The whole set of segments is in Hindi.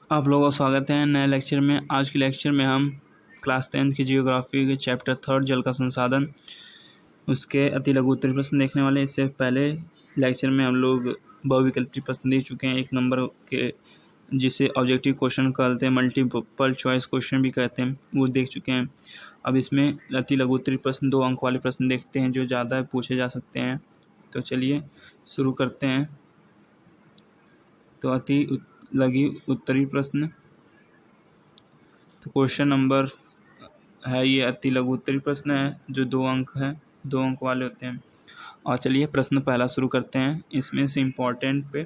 आप लोगों का स्वागत है नए लेक्चर में। आज के लेक्चर में हम क्लास 10th की जियोग्राफी के चैप्टर 3 जल का संसाधन उसके अति लघु उत्तरीय प्रश्न देखने वाले। इससे पहले लेक्चर में हम लोग बहुविकल्पीय प्रश्न देख चुके हैं 1 नंबर के, जिसे ऑब्जेक्टिव क्वेश्चन कहते हैं, मल्टीपल चॉइस क्वेश्चन भी कहते हैं, वो देख चुके हैं। अब इसमें अति लघु उत्तरीय प्रश्न 2 अंक वाले प्रश्न देखते हैं जो ज़्यादा पूछे जा सकते हैं। तो चलिए शुरू करते हैं। तो अति लघु उत्तरीय प्रश्न, तो क्वेश्चन नंबर है ये अति लघु उत्तरीय प्रश्न है जो 2 अंक है, 2 अंक वाले होते हैं। और चलिए प्रश्न पहला शुरू करते हैं। इसमें से इम्पोर्टेंट पे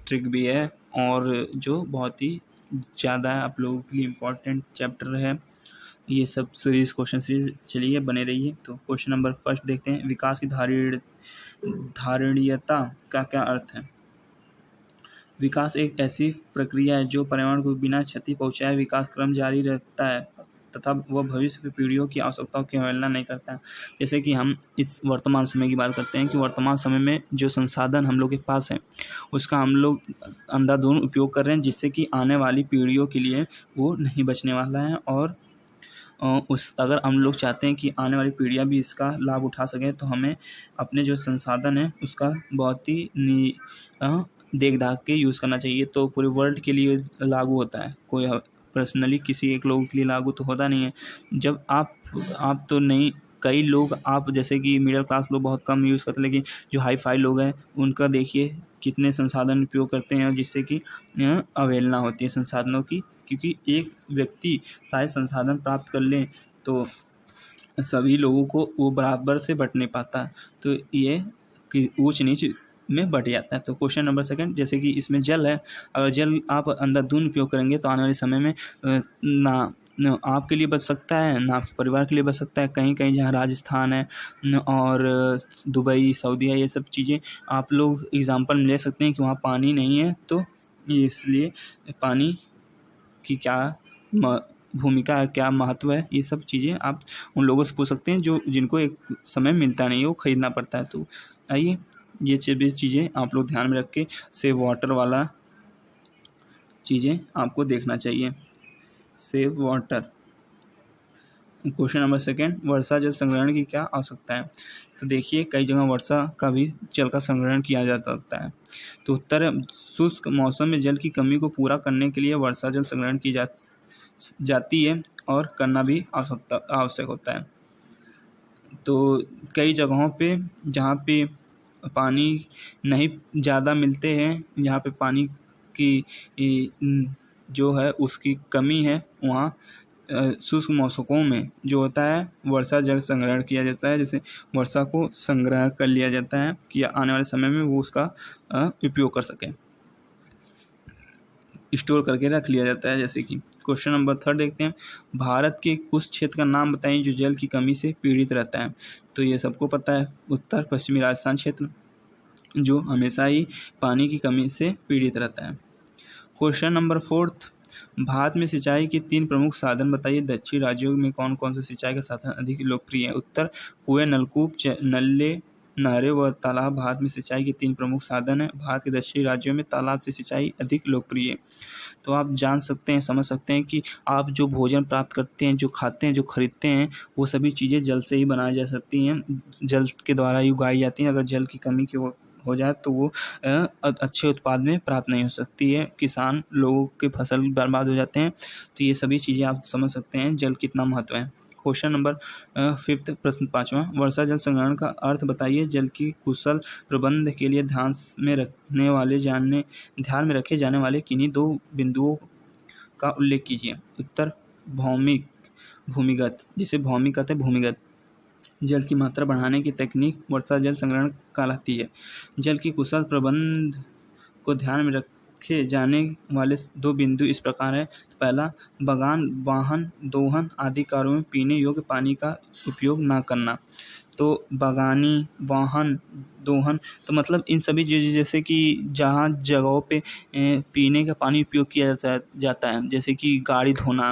ट्रिक भी है और जो बहुत ही ज़्यादा आप लोगों के लिए इम्पोर्टेंट चैप्टर है ये सब सीरीज, क्वेश्चन सीरीज। चलिए बने रहिए। तो क्वेश्चन नंबर फर्स्ट देखते हैं। विकास की धारणीयता का क्या अर्थ है? विकास एक ऐसी प्रक्रिया है जो पर्यावरण को बिना क्षति पहुंचाए विकास क्रम जारी रखता है तथा वह भविष्य की पीढ़ियों की आवश्यकताओं की अवहेलना नहीं करता है। जैसे कि हम इस वर्तमान समय की बात करते हैं कि वर्तमान समय में जो संसाधन हम लोग के पास है उसका हम लोग अंधाधुंध उपयोग कर रहे हैं, जिससे कि आने वाली पीढ़ियों के लिए वो नहीं बचने वाला है। और अगर हम लोग चाहते हैं कि आने वाली पीढ़ियाँ भी इसका लाभ उठा सकें तो हमें अपने जो संसाधन है उसका बहुत ही देख दाख के यूज़ करना चाहिए। तो पूरे वर्ल्ड के लिए लागू होता है, कोई पर्सनली किसी एक लोगों के लिए लागू तो होता नहीं है। जब आप तो नहीं, कई लोग, आप जैसे कि मिडिल क्लास लोग बहुत कम यूज़ करते हैं, लेकिन जो हाई फाई लोग हैं उनका देखिए कितने संसाधन उपयोग करते हैं, जिससे कि अवहेलना होती है संसाधनों की। क्योंकि एक व्यक्ति सारे संसाधन प्राप्त कर ले तो सभी लोगों को वो बराबर से बँट नहीं पाता, तो ये कि ऊंच नीच में बट जाता है। तो क्वेश्चन नंबर सेकंड, जैसे कि इसमें जल है, अगर जल आप अंधाधुंध उपयोग करेंगे तो आने वाले समय में ना आपके लिए बच सकता है ना आपके परिवार के लिए बच सकता है। कहीं कहीं जहाँ राजस्थान है और दुबई, सऊदी है, ये सब चीज़ें आप लोग एग्जांपल ले सकते हैं कि वहाँ पानी नहीं है, तो इसलिए पानी की क्या भूमिका है, क्या महत्व है, ये सब चीज़ें आप उन लोगों से पूछ सकते हैं जो जिनको एक समय मिलता नहीं है, वो ख़रीदना पड़ता है। तो आइए ये चीज़ें आप लोग ध्यान में रख के सेव वाटर वाला चीज़ें आपको देखना चाहिए। Save water. Question number second, वर्षा जल संग्रहण की क्या आवश्यकता है? तो देखिए कई जगह वर्षा का भी जल का संग्रहण किया जाता है। तो उत्तर, शुष्क मौसम में जल की कमी को पूरा करने के लिए वर्षा जल संग्रहण की जाती है और करना भी आवश्यक होता है। तो कई जगहों पे जहाँ पे पानी नहीं ज़्यादा मिलते हैं, जहाँ पे पानी की जो है उसकी कमी है, वहाँ शुष्क मौसमों में जो होता है वर्षा जल संग्रहण किया जाता है। जैसे वर्षा को संग्रह कर लिया जाता है कि आने वाले समय में वो उसका उपयोग कर सकें, स्टोर करके रख लिया जाता है। जैसे कि क्वेश्चन नंबर थर्ड देखते हैं। भारत के उस क्षेत्र का नाम बताइए जो जल की कमी से पीड़ित रहता है। तो ये सबको पता है, उत्तर पश्चिमी राजस्थान क्षेत्र जो हमेशा ही पानी की कमी से पीड़ित रहता है। क्वेश्चन नंबर फोर्थ, भारत में सिंचाई के 3 प्रमुख साधन बताइए। दक्षिण राज्यों में कौन कौन से सिंचाई का साधन अधिक लोकप्रिय है? उत्तर, कुएं, नलकूप, नल्ले, नहरें व तालाब भारत में सिंचाई के 3 प्रमुख साधन हैं। भारत के दक्षिणी राज्यों में तालाब से सिंचाई अधिक लोकप्रिय है। तो आप जान सकते हैं, समझ सकते हैं कि आप जो भोजन प्राप्त करते हैं, जो खाते हैं, जो खरीदते हैं, वो सभी चीज़ें जल से ही बनाई जा सकती हैं, जल के द्वारा ही उगाई जाती हैं। अगर जल की कमी की हो जाए तो वो अच्छे उत्पाद में प्राप्त नहीं हो सकती है, किसान लोगों के फसल बर्बाद हो जाते हैं। तो ये सभी चीज़ें आप समझ सकते हैं जल कितना महत्व है। क्वेश्चन नंबर फिफ्थ, प्रश्न 5वां, वर्षा जल संग्रहण का अर्थ बताइए। जल की कुशल प्रबंध के लिए ध्यान में रखे जाने वाले किन्हीं 2 बिंदुओं का उल्लेख कीजिए। उत्तर, भूमिगत, जिसे भौमिक कहते हैं, भूमिगत जल की मात्रा बढ़ाने की तकनीक वर्षा जल संग्रहण कहलाती है। जल की कुशल प्रबंध को ध्यान में रखे जाने वाले 2 बिंदु इस प्रकार है। तो पहला, बगान, वाहन, दोहन आदि कार्यों में पीने योग्य पानी का उपयोग न करना। तो बगानी, वाहन, दोहन, तो मतलब इन सभी चीज़ें, जैसे कि जहाँ जगहों पे पीने का पानी उपयोग किया जाता है, जैसे कि गाड़ी धोना,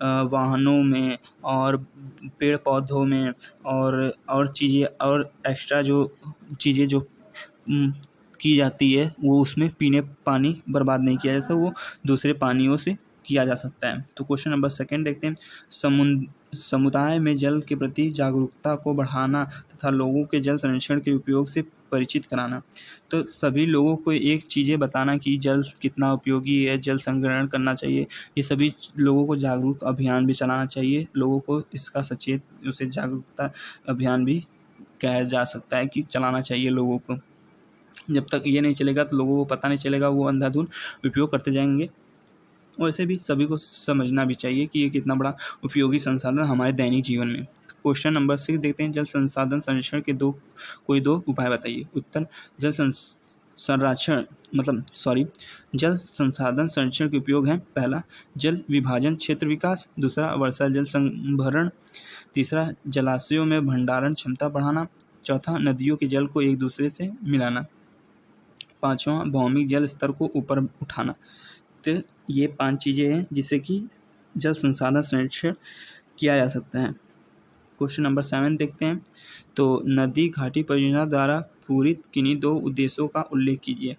वाहनों में और पेड़ पौधों में और चीज़ें और एक्स्ट्रा जो चीज़ें जो की जाती है वो उसमें पीने पानी बर्बाद नहीं किया जाता, वो दूसरे पानियों से किया जा सकता है। तो क्वेश्चन नंबर 2 देखते हैं, समुदाय में जल के प्रति जागरूकता को बढ़ाना तथा लोगों के जल संरक्षण के उपयोग से परिचित कराना। तो सभी लोगों को एक चीज़ें बताना कि जल कितना उपयोगी है, जल संग्रहण करना चाहिए, ये सभी लोगों को जागरूक अभियान भी चलाना चाहिए, लोगों को इसका सचेत उसे जागरूकता अभियान भी कहा जा सकता है कि चलाना चाहिए लोगों को। जब तक ये नहीं चलेगा तो लोगों को पता नहीं चलेगा, वो अंधाधुंध उपयोग करते जाएंगे। वैसे भी सभी को समझना भी चाहिए कि ये कितना बड़ा उपयोगी संसाधन हमारे दैनिक जीवन में। क्वेश्चन नंबर 6 देखते हैं, जल संसाधन संरक्षण के कोई दो उपाय बताइए। उत्तर, जल संसाधन संरक्षण के उपयोग हैं, पहला जल विभाजन क्षेत्र विकास, दूसरा वर्षा जल संभरण, तीसरा जलाशयों में भंडारण क्षमता बढ़ाना, चौथा नदियों के जल को एक दूसरे से मिलाना, पांचवा भौमिक जल स्तर को ऊपर उठाना। तो ये 5 चीज़ें हैं जिससे कि जल संसाधन संरक्षण किया जा सकता है। क्वेश्चन नंबर 7 देखते हैं, तो नदी घाटी परियोजना द्वारा पूरित किन्हीं 2 उद्देश्यों का उल्लेख कीजिए।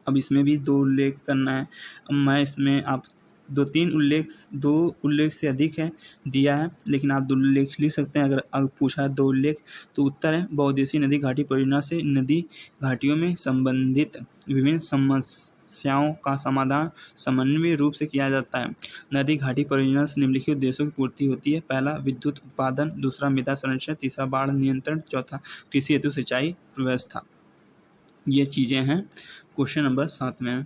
अब इसमें भी 2 उल्लेख करना है। अब मैं इसमें आप 2 उल्लेख से अधिक है दिया है, लेकिन आप 2 उल्लेख लिख सकते हैं। अगर पूछा है 2 उल्लेख, तो उत्तर है बहुउद्देशीय नदी घाटी परियोजना से नदी घाटियों में संबंधित विभिन्न समस्याओं का समाधान समन्वय रूप से किया जाता है। नदी घाटी परियोजना से निम्नलिखित उद्देश्यों की पूर्ति होती है, पहला विद्युत उत्पादन, दूसरा मृदा संरक्षण, तीसरा बाढ़ नियंत्रण, चौथा कृषि हेतु सिंचाई व्यवस्था। ये चीज़ें हैं क्वेश्चन नंबर 7 में।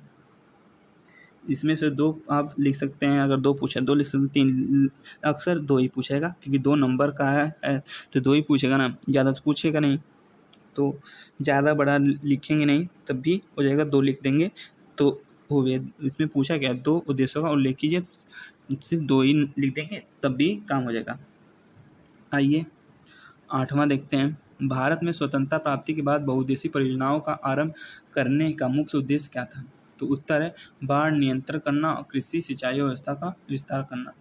इसमें से 2 आप लिख सकते हैं, अगर 2 पूछे 2 लिख सकते हैं, 3 अक्सर 2 ही पूछेगा क्योंकि 2 नंबर का है तो 2 ही पूछेगा ना, ज़्यादा तो पूछेगा नहीं। तो ज़्यादा बड़ा लिखेंगे नहीं तब भी हो जाएगा, 2 लिख देंगे तो हो गया। इसमें पूछा गया 2 उद्देश्यों का उल्लेख कीजिए, सिर्फ 2 ही लिख देंगे तब भी काम हो जाएगा। आइए 8वां देखते हैं, भारत में स्वतंत्रता प्राप्ति के बाद बहुउद्देशीय परियोजनाओं का आरंभ करने का मुख्य उद्देश्य क्या था। तो उत्तर है बाढ़ नियंत्रण करना और कृषि सिंचाई व्यवस्था का विस्तार करना।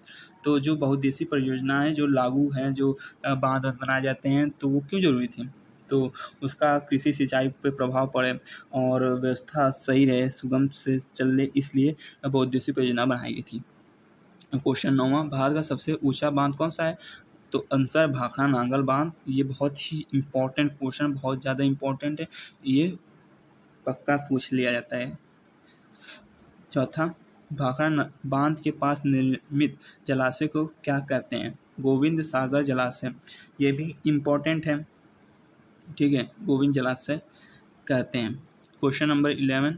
तो जो बहुउद्देशीय परियोजनाएं जो लागू हैं, जो बांध बनाए जाते हैं, तो वो क्यों जरूरी थी, तो उसका कृषि सिंचाई पे प्रभाव पड़े और व्यवस्था सही रहे, सुगम से चले, इसलिए बहुउद्देशीय परियोजना बनाई गई थी। क्वेश्चन 9वां, भारत का सबसे ऊंचा बांध कौन सा है। तो आंसर भाखड़ा नांगल बांध। ये बहुत ही इम्पोर्टेंट क्वेश्चन, बहुत ज़्यादा इम्पोर्टेंट है, ये पक्का पूछ लिया जाता है। चौथा, भाखड़ा बांध के पास निर्मित जलाशय को क्या कहते हैं। गोविंद सागर जलाशय, ये भी इम्पोर्टेंट है, ठीक है, गोविंद जलाशय कहते हैं। क्वेश्चन नंबर 11,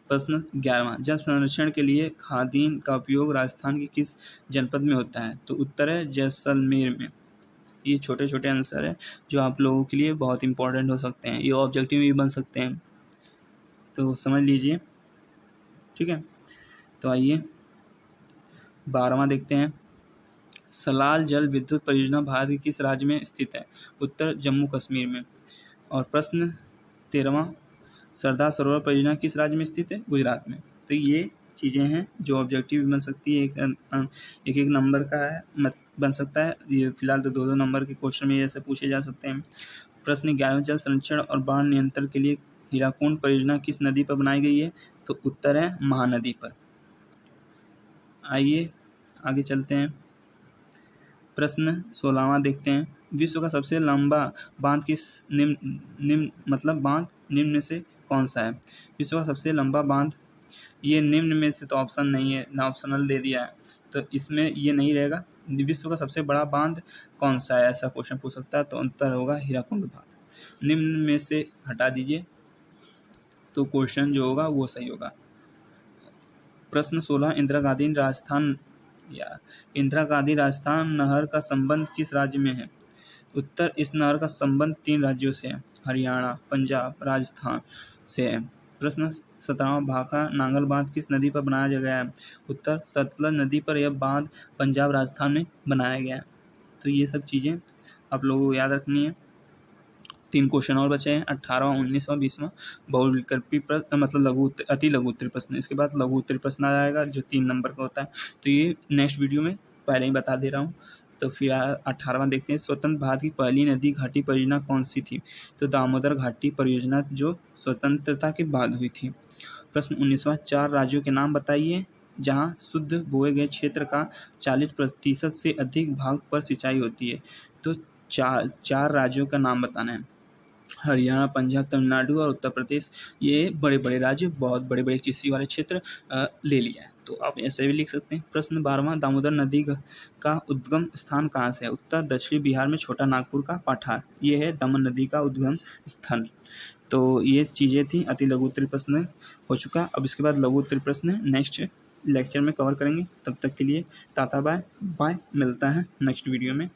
प्रश्न 11वां, जल संरक्षण के लिए खादीन का उपयोग राजस्थान के किस जनपद में होता है। तो उत्तर है जैसलमेर में। ये छोटे छोटे आंसर है जो आप लोगों के लिए बहुत इंपॉर्टेंट हो सकते हैं, ये ऑब्जेक्टिव भी बन सकते हैं, तो समझ लीजिए, ठीक है। तो आइए 12वां देखते हैं, सलाल जल विद्युत परियोजना भारत के किस राज्य में स्थित है। उत्तर जम्मू कश्मीर में। और प्रश्न 13वां, सरदार सरोवर परियोजना किस राज्य में स्थित है। गुजरात में। तो ये चीज़ें हैं जो ऑब्जेक्टिव बन सकती है, एक नंबर का है, बन सकता है। ये फिलहाल तो 2 नंबर के क्वेश्चन में ऐसे पूछे जा सकते हैं। प्रश्न 11, जल संरक्षण और बाढ़ नियंत्रण के लिए हीराकुंड परियोजना किस नदी पर बनाई गई है। तो उत्तर है महानदी पर। आइए आगे चलते हैं, प्रश्न 16वां देखते हैं, विश्व का सबसे लंबा बांध किस बांध निम्न में से कौन सा है। विश्व का सबसे लंबा बांध, ये निम्न में से तो ऑप्शन नहीं है ना, ऑप्शनल दे दिया है, तो इसमें ये नहीं रहेगा। विश्व का सबसे बड़ा बांध कौन सा है, ऐसा क्वेश्चन पूछ सकता है, तो उत्तर होगा हीराकुंड बांध। निम्न में से हटा दीजिए तो क्वेश्चन जो होगा वो सही होगा। प्रश्न 16, इंदिरा गांधी राजस्थान नहर का संबंध किस राज्य में है। उत्तर, इस नहर का संबंध 3 राज्यों से है, हरियाणा, पंजाब, राजस्थान से है। प्रश्न 17, भाखड़ा नांगल बांध किस नदी पर बनाया गया है। उत्तर, सतलज नदी पर यह बांध पंजाब राजस्थान में बनाया गया है। तो ये सब चीज़ें आप लोगों को याद रखनी है। 3 क्वेश्चन और बचे हैं, 18वां, 19वां, 20वां। बहुविकल्पी प्रश्न अति लघु उत्तरीय प्रश्न, इसके बाद लघु उत्तरीय प्रश्न आ जाएगा जो 3 नंबर का होता है। तो ये नेक्स्ट वीडियो में पहले ही बता दे रहा हूँ, तो फिर 18वां देखते हैं, स्वतंत्र भारत की पहली नदी घाटी परियोजना कौन सी थी? तो दामोदर घाटी परियोजना जो स्वतंत्रता के बाद हुई थी। प्रश्न 19वां, 4 राज्यों के नाम बताइए जहां शुद्ध बोए गए क्षेत्र का 40% से अधिक भाग पर सिंचाई होती है। तो चार राज्यों का नाम बताना है, हरियाणा, पंजाब, तमिलनाडु और उत्तर प्रदेश। ये बड़े बड़े राज्य, बहुत बड़े बड़े कृषि वाले क्षेत्र ले लिया है, तो आप ऐसे भी लिख सकते हैं। प्रश्न 12वां, दामोदर नदी का उद्गम स्थान कहाँ से है? उत्तर दक्षिणी बिहार में छोटा नागपुर का पाठार, ये है दमन नदी का उद्गम स्थल। तो ये चीज़ें थी, अति लघु उत्तरीय प्रश्न हो चुका। अब इसके बाद लघु उत्तरीय प्रश्न नेक्स्ट लेक्चर में कवर करेंगे। तब तक के लिए टाटा बाय बाय, मिलता है नेक्स्ट वीडियो में।